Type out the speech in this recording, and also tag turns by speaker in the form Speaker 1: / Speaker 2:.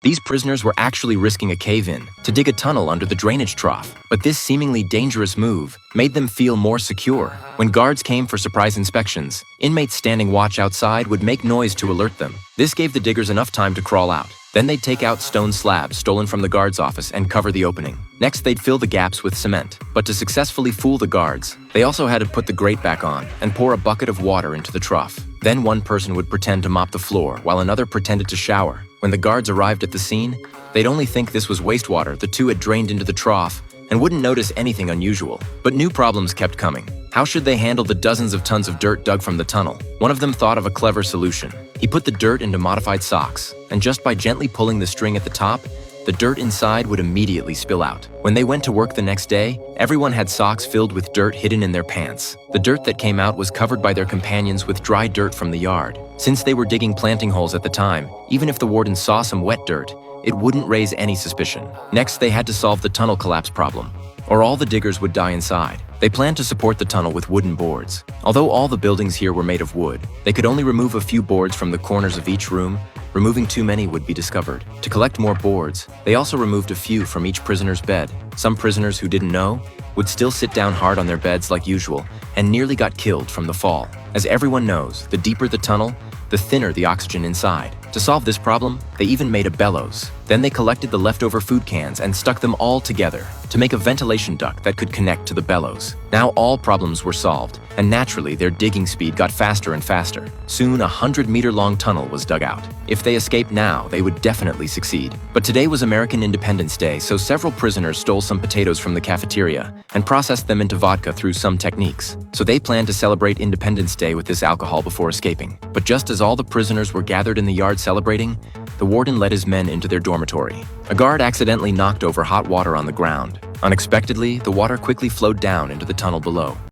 Speaker 1: These prisoners were actually risking a cave-in to dig a tunnel under the drainage trough. But this seemingly dangerous move made them feel more secure. When guards came for surprise inspections, inmates standing watch outside would make noise to alert them. This gave the diggers enough time to crawl out. Then they'd take out stone slabs stolen from the guard's office and cover the opening. Next, they'd fill the gaps with cement. But to successfully fool the guards, they also had to put the grate back on and pour a bucket of water into the trough. Then one person would pretend to mop the floor while another pretended to shower. When the guards arrived at the scene, they'd only think this was wastewater the two had drained into the trough and wouldn't notice anything unusual. But new problems kept coming. How should they handle the dozens of tons of dirt dug from the tunnel? One of them thought of a clever solution. He put the dirt into modified socks, and just by gently pulling the string at the top, the dirt inside would immediately spill out. When they went to work the next day, everyone had socks filled with dirt hidden in their pants. The dirt that came out was covered by their companions with dry dirt from the yard. Since they were digging planting holes at the time, even if the warden saw some wet dirt, it wouldn't raise any suspicion. Next, they had to solve the tunnel collapse problem, or all the diggers would die inside. They planned to support the tunnel with wooden boards. Although all the buildings here were made of wood, they could only remove a few boards from the corners of each room. Removing too many would be discovered. To collect more boards, they also removed a few from each prisoner's bed. Some prisoners who didn't know would still sit down hard on their beds like usual and nearly got killed from the fall. As everyone knows, the deeper the tunnel, the thinner the oxygen inside. To solve this problem, they even made a bellows. Then they collected the leftover food cans and stuck them all together to make a ventilation duct that could connect to the bellows. Now all problems were solved, and naturally their digging speed got faster and faster. Soon a 100-meter-long tunnel was dug out. If they escaped now, they would definitely succeed. But today was American Independence Day, so several prisoners stole some potatoes from the cafeteria and processed them into vodka through some techniques. So they planned to celebrate Independence Day with this alcohol before escaping. But just as all the prisoners were gathered in the yard celebrating, the warden led his men into their dormitory. A guard accidentally knocked over hot water on the ground. Unexpectedly, the water quickly flowed down into the tunnel below.